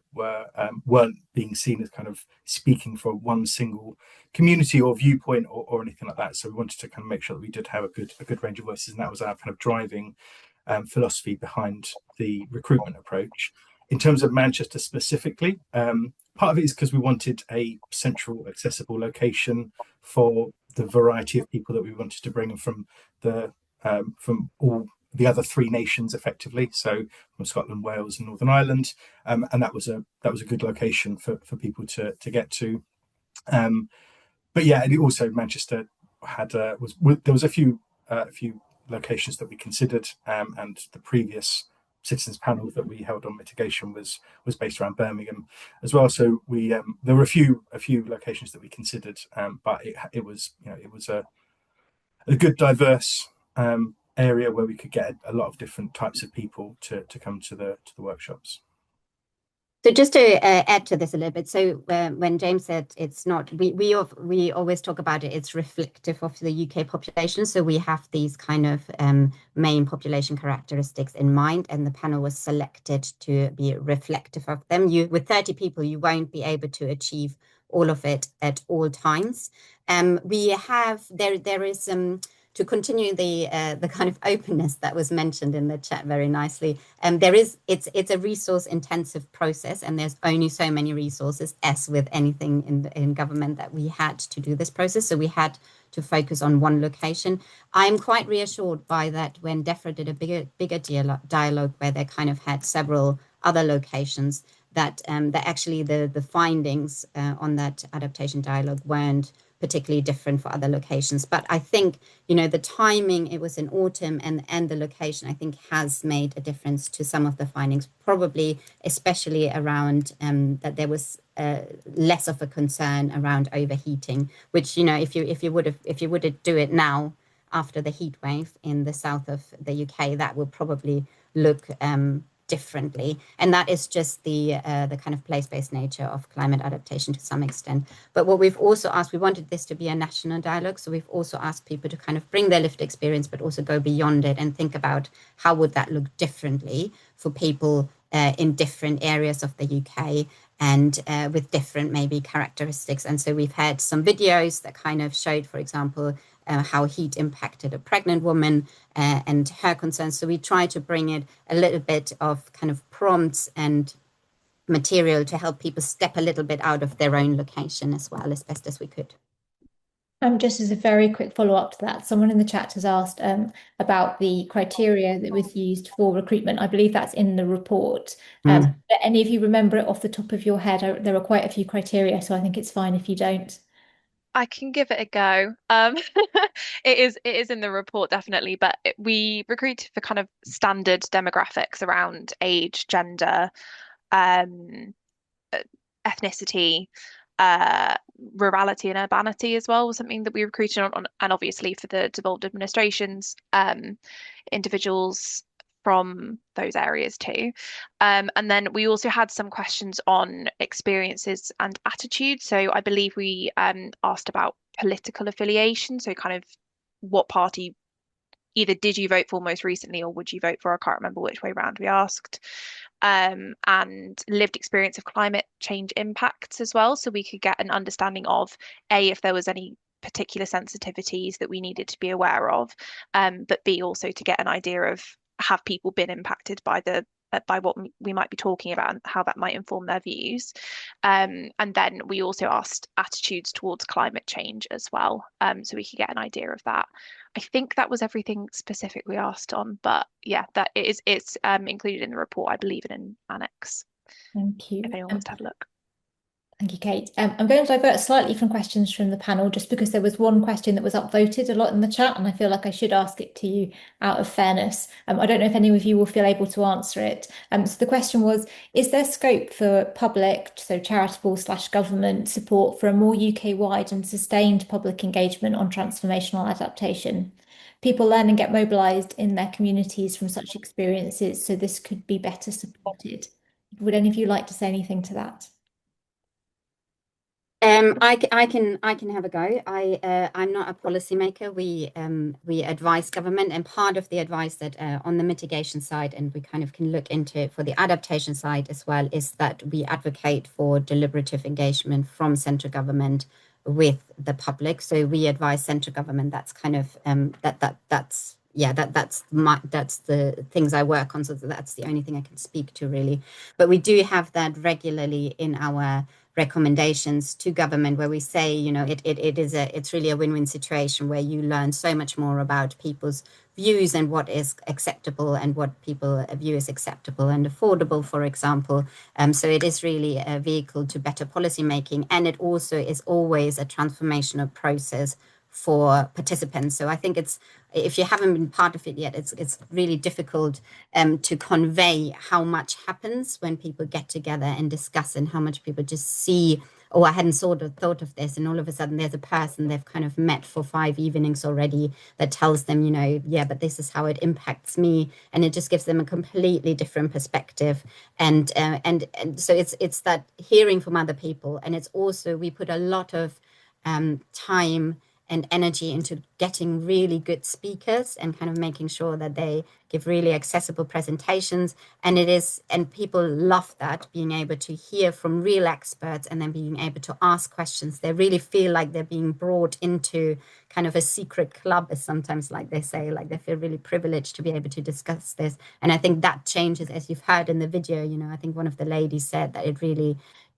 weren't being seen as kind of speaking for one single community or viewpoint or anything like that. So we wanted to kind of make sure that we did have a good range of voices, and that was our kind of driving philosophy behind the recruitment approach. In terms of Manchester specifically, part of it is because we wanted a central, accessible location for the variety of people that we wanted to bring from all the other three nations effectively, so from Scotland, Wales and Northern Ireland, and that was a good location for people to get to. But yeah, and also Manchester had there was a few locations that we considered, and the previous citizens panel that we held on mitigation was based around Birmingham as well. So we there were a few locations that we considered, but it was a good diverse area where we could get a lot of different types of people to come to the workshops. So just to add to this a little bit, so when James said it's not, we always talk about it, it's reflective of the UK population. So we have these kind of main population characteristics in mind, and the panel was selected to be reflective of them. With 30 people, you won't be able to achieve all of it at all times. There is to continue the kind of openness that was mentioned in the chat very nicely. It's a resource intensive process, and there's only so many resources, as with anything in government, that we had to do this process. So we had to focus on one location. I'm quite reassured by that when DEFRA did a bigger dialogue where they kind of had several other locations, that actually the findings on that adaptation dialogue weren't particularly different for other locations. But I think, the timing, it was in autumn, and the location, I think, has made a difference to some of the findings, probably especially around that there was less of a concern around overheating, which, if you would do it now, after the heat wave in the south of the UK, that will probably look differently. And that is just the kind of place-based nature of climate adaptation to some extent. But what we've also asked, we wanted this to be a national dialogue, so we've also asked people to kind of bring their lived experience, but also go beyond it and think about how would that look differently for people in different areas of the UK and with different maybe characteristics. And so we've had some videos that kind of showed, for example, how heat impacted a pregnant woman and her concerns. So we try to bring it a little bit of kind of prompts and material to help people step a little bit out of their own location as well, as best as we could. Just as a very quick follow-up to that, someone in the chat has asked about the criteria that was used for recruitment. I believe that's in the report. But any of you remember it off the top of your head? There are quite a few criteria, so I think it's fine if you don't. I can give it a go. It is in the report definitely, but we recruited for kind of standard demographics around age, gender, ethnicity, rurality and urbanity as well was something that we recruited on, and obviously for the devolved administrations, individuals from those areas too. And then we also had some questions on experiences and attitudes. So I believe we asked about political affiliation, so kind of what party either did you vote for most recently or would you vote for? I can't remember which way round we asked. And lived experience of climate change impacts as well. So we could get an understanding of A, if there was any particular sensitivities that we needed to be aware of, but B, also to get an idea of have people been impacted by by what we might be talking about and how that might inform their views. And then we also asked attitudes towards climate change as well, so we could get an idea of that. I think that was everything specific we asked on, but yeah, it's included in the report, I believe, in an annex. Thank you. If anyone wants to have a look. Thank you, Kate. I'm going to divert slightly from questions from the panel just because there was one question that was upvoted a lot in the chat, and I feel like I should ask it to you out of fairness. I don't know if any of you will feel able to answer it. So the question was, is there scope for public, so charitable/government support for a more UK-wide and sustained public engagement on transformational adaptation? People learn and get mobilised in their communities from such experiences, so this could be better supported. Would any of you like to say anything to that? I can have a go. I'm not a policymaker. We advise government, and part of the advice that on the mitigation side, and we kind of can look into it for the adaptation side as well, is that we advocate for deliberative engagement from central government with the public. So we advise central government. That's kind of that's the things I work on. So that's the only thing I can speak to really. But we do have that regularly in our recommendations to government where we say, you know, it's really a win-win situation where you learn so much more about people's views and what is acceptable and what people view as acceptable and affordable, for example. So it is really a vehicle to better policy making, and it also is always a transformational process for participants. So I think if you haven't been part of it yet, it's really difficult to convey how much happens when people get together and discuss, and how much people just see, oh, I hadn't sort of thought of this, and all of a sudden there's a person they've kind of met for 5 evenings already that tells them, you know, yeah, but this is how it impacts me, and it just gives them a completely different perspective. And so it's that hearing from other people, and it's also we put a lot of time and energy into getting really good speakers and kind of making sure that they give really accessible presentations. And people love that, being able to hear from real experts and then being able to ask questions. They really feel like they're being brought into kind of a secret club, as sometimes like they say, like they feel really privileged to be able to discuss this. And I think that changes, as you've heard in the video, you know, I think one of the ladies said that it really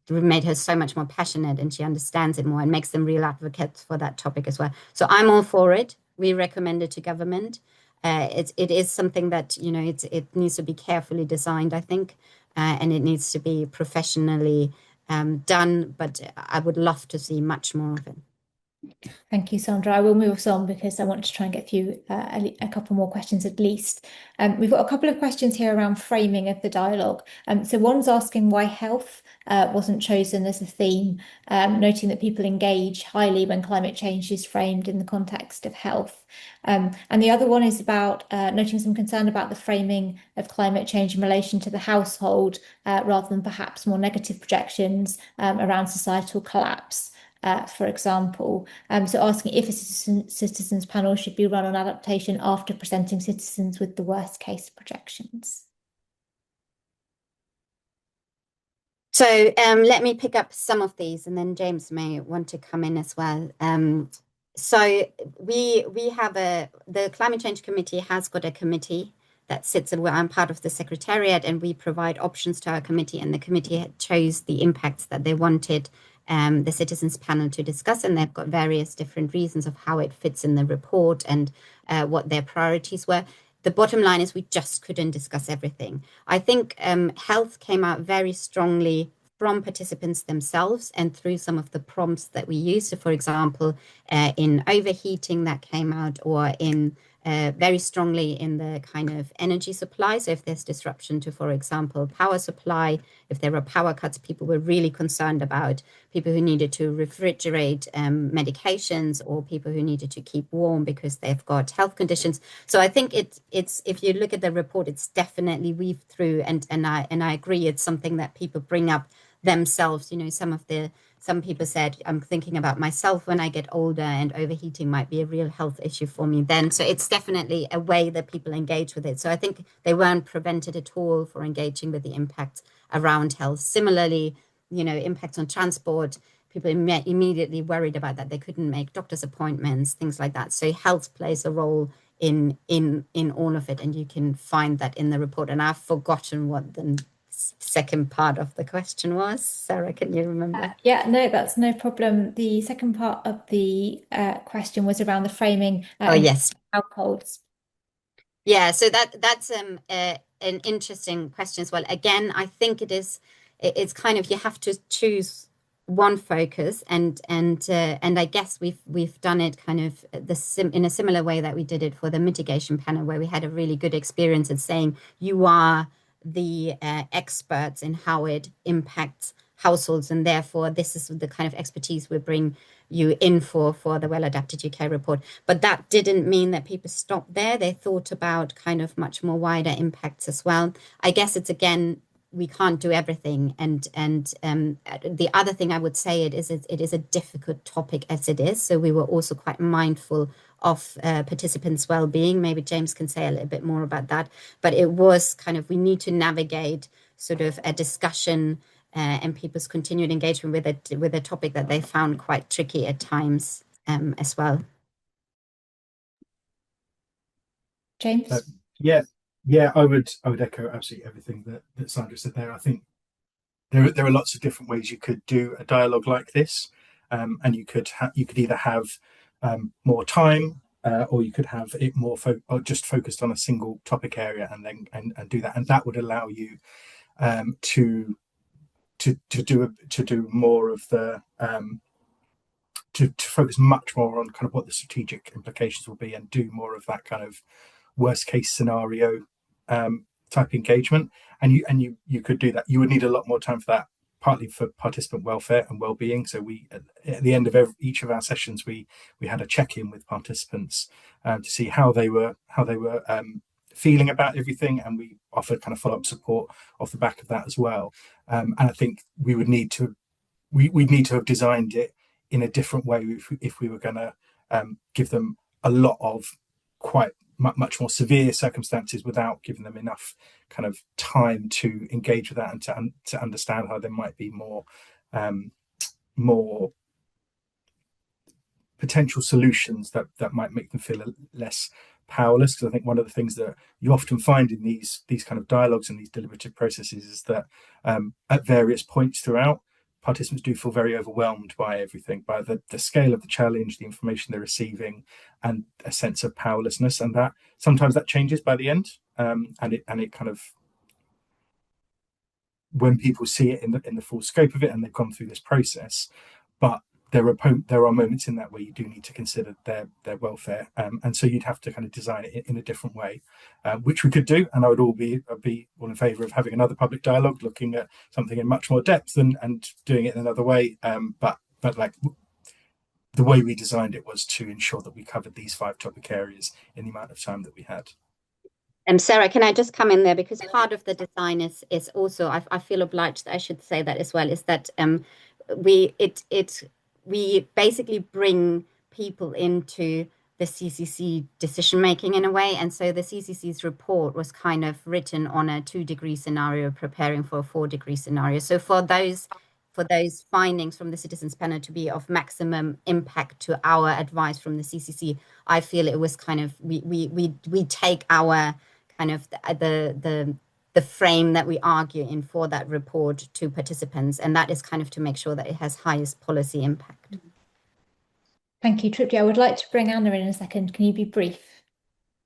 made her so much more passionate, and she understands it more and makes them real advocates for that topic as well. So I'm all for it. We recommend it to government. It is something that, you know, it needs to be carefully designed, I think, and it needs to be professionally done. But I would love to see much more of it. Thank you, Sandra. I will move us on because I want to try and get through a couple more questions at least. We've got a couple of questions here around framing of the dialogue. So one's asking why health wasn't chosen as a theme, noting that people engage highly when climate change is framed in the context of health. And the other one is about noting some concern about the framing of climate change in relation to the household, rather than perhaps more negative projections around societal collapse. For example. So asking if a citizens panel should be run on adaptation after presenting citizens with the worst case projections. So let me pick up some of these, and then James may want to come in as well. So we have the Climate Change Committee has got a committee that sits, and I'm part of the secretariat, and we provide options to our committee, and the committee chose the impacts that they wanted the citizens panel to discuss, and they've got various different reasons of how it fits in the report and what their priorities were. The bottom line is we just couldn't discuss everything. I think health came out very strongly from participants themselves and through some of the prompts that we use. So, for example, in overheating that came out, or in very strongly in the kind of energy supply. So if there's disruption to, for example, power supply, if there are power cuts, people were really concerned about people who needed to refrigerate medications, or people who needed to keep warm because they've got health conditions. So I think it's if you look at the report, it's definitely weaved through, and I agree, it's something that people bring up themselves. You know, some people said, I'm thinking about myself when I get older, and overheating might be a real health issue for me then. So it's definitely a way that people engage with it. So I think they weren't prevented at all for engaging with the impact around health. Similarly, you know, impacts on transport, people immediately worried about that. They couldn't make doctor's appointments, things like that. So health plays a role in all of it. And you can find that in the report. And I've forgotten what the second part of the question was. Sarah, can you remember? Yeah, no, that's no problem. The second part of the question was around the framing. Oh, yes. Households. Yeah, so that's an interesting question as well. Again, I think it's kind of, you have to choose one focus, and I guess we've done it kind of in a similar way that we did it for the mitigation panel, where we had a really good experience at saying you are the experts in how it impacts households, and therefore this is the kind of expertise we bring you in for the Well Adapted UK report. But that didn't mean that people stopped there. They thought about kind of much more wider impacts as well. I guess it's, again, we can't do everything, and the other thing I would say it is a difficult topic as it is. So we were also quite mindful of participants' well-being. Maybe James can say a little bit more about that. But it was kind of, we need to navigate sort of a discussion and people's continued engagement with a topic that they found quite tricky at times as well. James? Yeah, I would echo absolutely everything that Sandra said there. I think there are lots of different ways you could do a dialogue like this, and you could either have more time, or you could have it more or just focused on a single topic area, and then and do that, and that would allow you to do more of the to focus much more on kind of what the strategic implications will be, and do more of that kind of worst case scenario type engagement. And you could do that. You would need a lot more time for that, partly for participant welfare and well-being. So we, at the end of each of our sessions, we had a check-in with participants to see how they were feeling about everything, and we offered kind of follow-up support off the back of that as well. And I think we'd need to have designed it in a different way if we were going to give them a lot of quite much more severe circumstances without giving them enough kind of time to engage with that, and to understand how there might be more potential solutions that might make them feel less powerless. Because I think one of the things that you often find in these kind of dialogues and these deliberative processes is that at various points throughout, participants do feel very overwhelmed by everything, by the scale of the challenge, the information they're receiving, and a sense of powerlessness. And that sometimes that changes by the end, and it kind of, when people see it in the full scope of it, and they've gone through this process. But there are moments in that where you do need to consider their welfare, and so you'd have to kind of design it in a different way, which we could do. And I would be all in favour of having another public dialogue, looking at something in much more depth and doing it in another way. But like the way we designed it was to ensure that we covered these 5 topic areas in the amount of time that we had. Sarah, can I just come in there, because part of the design is also, I feel obliged, I should say that as well, is that we basically bring people into the CCC decision making in a way, and so the CCC's report was kind of written on a 2-degree scenario, preparing for a 4-degree scenario. So for those findings from the citizens panel to be of maximum impact to our advice from the CCC, I feel it was kind of we take our kind of the frame that we argue in for that report to participants, and that is kind of to make sure that it has highest policy impact. Thank you, Tripti. I would like to bring Anna in a second. Can you be brief?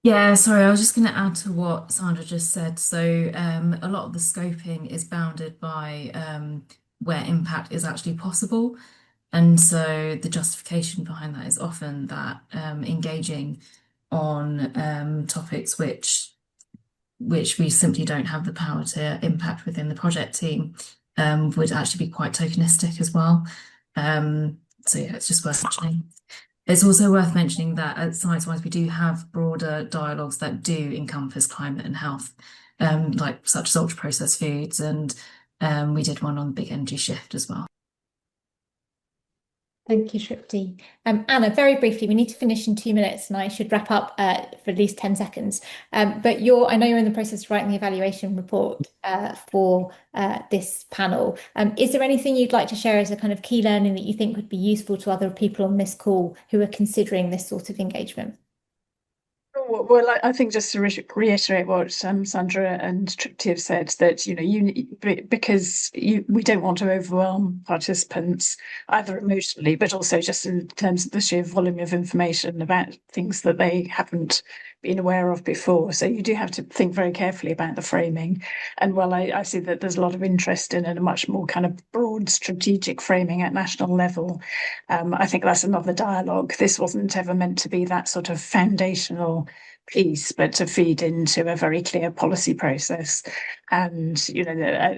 Yeah, sorry, I was just going to add to what Sandra just said. So a lot of the scoping is bounded by where impact is actually possible. And so the justification behind that is often that engaging on topics which we simply don't have the power to impact within the project team would actually be quite tokenistic as well. So yeah, it's just worth mentioning. It's also worth mentioning that at ScienceWise we do have broader dialogues that do encompass climate and health, like such as ultra processed foods, and we did one on the big energy shift as well. Thank you, Tripti. Anna, very briefly, we need to finish in 2 minutes and I should wrap up for at least 10 seconds. But I know you're in the process of writing the evaluation report for this panel. Is there anything you'd like to share as a kind of key learning that you think would be useful to other people on this call who are considering this sort of engagement? Well, I think just to reiterate what Sandra and Tripti have said, that we don't want to overwhelm participants either emotionally, but also just in terms of the sheer volume of information about things that they haven't been aware of before. So you do have to think very carefully about the framing. And while I see that there's a lot of interest in a much more kind of broad strategic framing at national level, I think that's another dialogue. This wasn't ever meant to be that sort of foundational piece, but to feed into a very clear policy process. And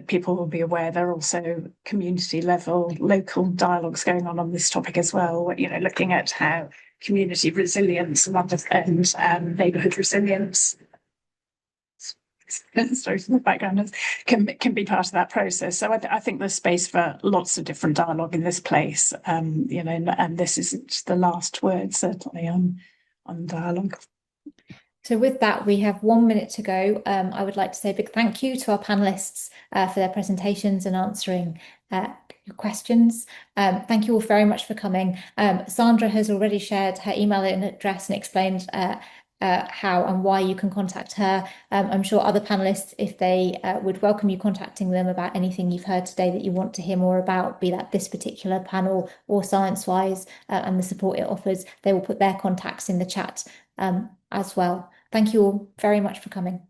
people will be aware there are also community level local dialogues going on this topic as well, looking at how community resilience and neighbourhood resilience, sorry for the background, can be part of that process. So I think there's space for lots of different dialogue in this place, and this isn't the last word, certainly, on dialogue. So with that, we have 1 minute to go. I would like to say a big thank you to our panelists for their presentations and answering your questions. Thank you all very much for coming. Sandra has already shared her email address and explained how and why you can contact her. I'm sure other panelists, if they would welcome you contacting them about anything you've heard today that you want to hear more about, be that this particular panel or ScienceWise and the support it offers, they will put their contacts in the chat as well. Thank you all very much for coming.